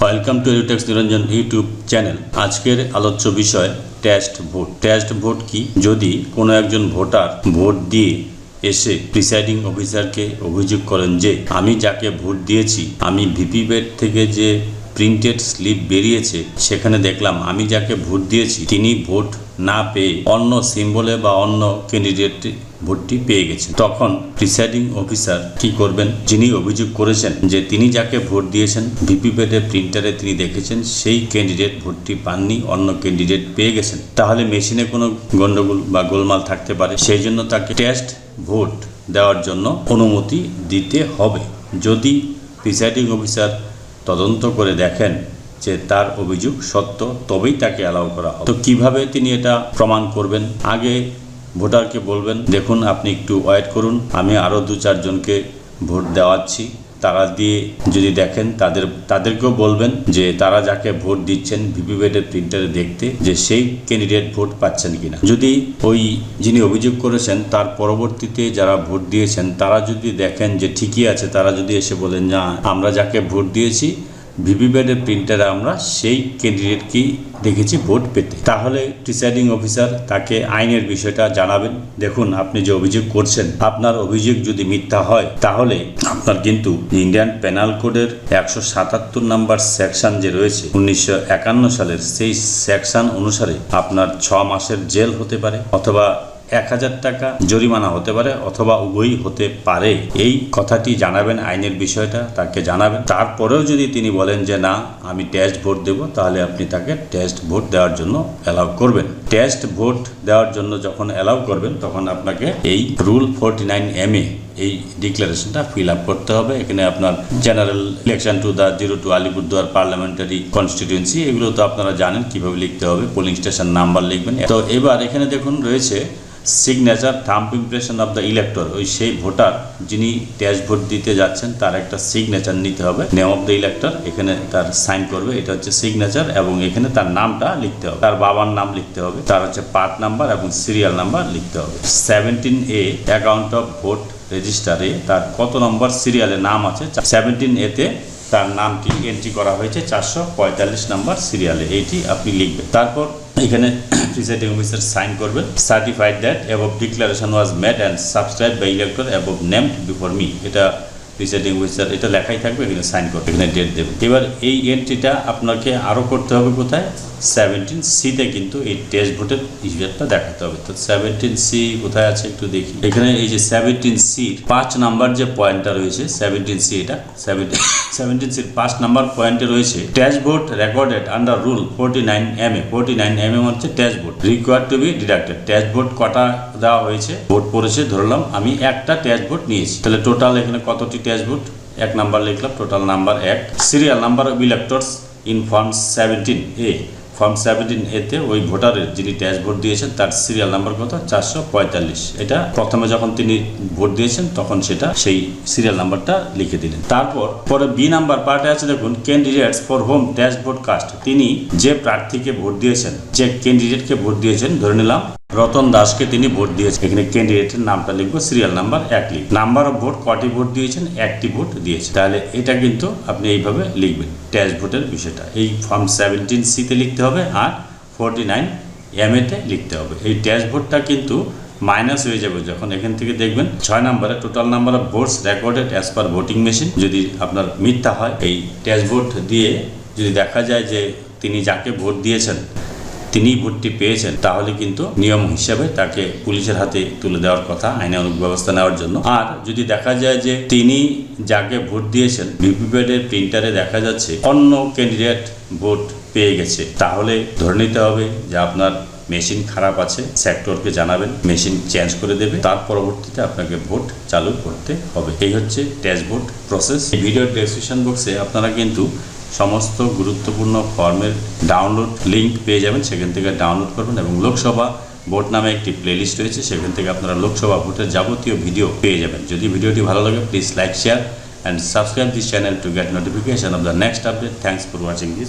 Welcome to এডুটেক্স Niranjan YouTube channel. আজকের আলোচ্য বিষয় টেস্ট ভোট। টেস্ট ভোট কি? যদি কোনো একজন ভোটার ভোট দিয়ে এসে প্রিসাইডিং অফিসারকে অভিযোগ করেন যে আমি যাকে ভোট দিয়েছি, আমি ভিভিপ্যাট থেকে যে প্রিন্টেড স্লিপ বেরিয়েছে সেখানে দেখলাম আমি যাকে ভোট দিয়েছি তিনি ভোট না পেয়ে অন্য সিম্বলে বা অন্য ক্যান্ডিডেট ভোটটি পেয়ে গেছেন, তখন প্রিসাইডিং অফিসার কি করবেন? যিনি অভিযোগ করেছেন যে তিনি যাকে ভোট দিয়েছেন ভিভিপ্যাটের প্রিন্টারে তিনি দেখেছেন সেই ক্যান্ডিডেট ভোটটি পাননি, অন্য ক্যান্ডিডেট পেয়ে গেছেন, তাহলে মেশিনে কোনো গন্ডগোল বা গোলমাল থাকতে পারে। সেই জন্য তাকে টেস্ট ভোট দেওয়ার জন্য অনুমতি দিতে হবে। যদি প্রিসাইডিং অফিসার তদন্ত করে দেখেন যে তার অভিযোগ সত্য, তবেই তাকে অ্যালাউ করা হবে। তো কিভাবে তিনি এটা প্রমাণ করবেন? আগে ভোটারকে বলবেন, দেখুন আপনি একটু ওয়েট করুন, আমি আরও 2-4 জনকে ভোট দেওয়াচ্ছি, তারা দিয়ে যদি দেখেন তাদেরকেও বলবেন যে তারা যাকে ভোট দিচ্ছেন ভিভিপ্যাটের প্রিন্টারে দেখতে যে সেই ক্যান্ডিডেট ভোট পাচ্ছেন কিনা। যদি ওই যিনি অভিযোগ করেছেন তার পরবর্তীতে যারা ভোট দিয়েছেন তারা যদি দেখেন যে ঠিকই আছে, তারা যদি এসে বলেন না আমরা যাকে ভোট দিয়েছি ভিভিপ্যাটের প্রিন্টারে আমরা সেই ক্যান্ডিডেটকেই দেখেছি ভোট পেতে, তাহলে প্রিসাইডিং অফিসার তাকে আইনের বিষয়টা জানাবেন। দেখুন আপনি যে অভিযোগ করছেন, আপনার অভিযোগ যদি মিথ্যা হয় তাহলে আপনার কিন্তু ইন্ডিয়ান পেনাল কোডের 177 নম্বর সেকশন যে রয়েছে 1951 সালের, সেই সেকশন অনুসারে আপনার 6 মাসের জেল হতে পারে অথবা 1000 টাকা জরিমানা হতে পারে অথবা উভয়ই হতে পারে। এই কথাটি জানাবেন, আইনের বিষয়টা তাকে জানাবেন। তারপরেও যদি তিনি বলেন যে না আমি টেস্ট ভোট দেব, তাহলে আপনি তাকে টেস্ট ভোট দেওয়ার জন্য অ্যালাউ করবেন। টেস্ট ভোট দেওয়ার জন্য যখন অ্যালাউ করবেন তখন আপনাকে এই রুল 49MA এই ডিক্লারেশনটা ফিল আপ করতে হবে। এখানে আপনার general election to the 02 Alipurduar parliamentary constituency, এগুলো তো আপনারা জানেন কিভাবে লিখতে হবে। পোলিং স্টেশন নাম্বার লিখবেন। তো এবার এখানে দেখুন রয়েছে signature thumb impression of the elector. ওই সেই ভোটার যিনি টেস্ট ভোট দিতে যাচ্ছেন তার একটা সিগনেচার নিতে হবে, নেম অফ দ্য ইলেক্টর, এখানে তার সাইন করবে, এটা হচ্ছে সিগনেচার, এবং এখানে তার নামটা লিখতে হবে, তার বাবার নাম লিখতে হবে, তার হচ্ছে পার্ট নাম্বার এবং সিরিয়াল নাম্বার লিখতে হবে। 17A অ্যাকাউন্ট অফ ভোট রেজিস্টারে তার কত নম্বর সিরিয়ালে নাম আছে, 17A তে তার নামটি এন্ট্রি করা হয়েছে 445 নম্বর সিরিয়ালে, এইটি আপনি লিখবেন। তারপর এখানে প্রিসাইডিং অফিসার সাইন করবেন, certified that above declaration was made and subscribed by elector above named before me. এটা প্রিসাইডিং অফিসার এটা লেখাই থাকবে, এখানে সাইন করবে, এখানে ডেট দেবে। এবার এই এন্ট্রিটা আপনাকে আরও করতে হবে কোথায়? 17C-তে কিন্তু এই টেস্ট ভোটের হিসাবটা দেখাতে হবে। তো 17C কোথায় আছে একটু দেখি। এখানে এই যে 17C-র 5 নাম্বার যে পয়েন্টটা রয়েছে, 17C এটা 17C-র 5 নাম্বার পয়েন্টে রয়েছে test vote recorded under rule 49MA। 49MA হচ্ছে test vote required to B deducted. Test vote কটা দেওয়া হয়েছে? ভোট পড়েছে ধরলাম আমি একটা টেস্ট ভোট নিয়েছি, তাহলে টোটাল এখানে কতটি টেস্ট ভোট? 1 নাম্বার লিখলাম, total number 1। Serial number of electors in form 17A। Form 17A-তে ওই ভোটারের যিনি টেস্ট ভোট দিয়েছেন তার সিরিয়াল নাম্বার কত? 445। এটা প্রথমে যখন তিনি ভোট দিয়েছেন তখন সেটা সেই সিরিয়াল নাম্বারটা লিখে দিলেন। তারপর পরে বি নাম্বার পার্টে আছে দেখুন, candidates for home test vote cast. তিনি যে প্রার্থীকে ভোট দিয়েছেন, যে ক্যান্ডিডেটকে ভোট দিয়েছেন, ধরে নিলাম রতন দাসকে তিনি ভোট দিয়েছেন, এখানে ক্যান্ডিডেটের নামটা লিখবো, সিরিয়াল নাম্বার 1 লিখব। নাম্বার অফ ভোট কটি ভোট দিয়েছেন? 1টি ভোট দিয়েছেন। তাহলে এটা কিন্তু আপনি এইভাবে লিখবেন টেস্ট ভোটের বিষয়টা। এই ফর্ম 17C-তে লিখতে হবে আর 49MA-তে লিখতে হবে। এই টেস্ট ভোটটা কিন্তু মাইনাস হয়ে যাবে যখন এখান থেকে দেখবেন 6 নম্বরে total number of votes recorded as per voting machine. যদি আপনার মিথ্যা হয়, এই টেস্ট ভোট দিয়ে যদি দেখা যায় যে তিনি যাকে ভোট দিয়েছেন তিনি ভোটটি পেয়েছেন, তাহলে কিন্তু নিয়ম হিসাবে তাকে পুলিশের হাতে তুলে দেওয়ার কথা আইনানুগ ব্যবস্থা নেওয়ার জন্য। আর যদি দেখা যায় যে তিনি যাকে ভোট দিয়েছেন ভিভিপ্যাটের প্রিন্টারে দেখা যাচ্ছে অন্য ক্যান্ডিডেট ভোট পেয়ে গেছে, তাহলে ধরে নিতে হবে যে আপনার মেশিন খারাপ আছে, সেক্টরকে জানাবেন, মেশিন চেঞ্জ করে দেবে, তার পরবর্তীতে আপনাকে ভোট চালু করতে হবে। এই হচ্ছে টেস্ট ভোট প্রসেস। এই ভিডিওর ডেসক্রিপশন বক্সে আপনারা কিন্তু সমস্ত গুরুত্বপূর্ণ ফর্মের ডাউনলোড লিঙ্ক পেয়ে যাবেন, সেখান থেকে ডাউনলোড করবেন, এবং লোকসভা ভোট নামে একটি প্লেলিস্ট রয়েছে, সেখান থেকে আপনারা লোকসভা ভোটের যাবতীয় ভিডিও পেয়ে যাবেন। যদি ভিডিওটি ভালো লাগে please like, share and subscribe this channel to get notification off the next update. Thanks for watching this.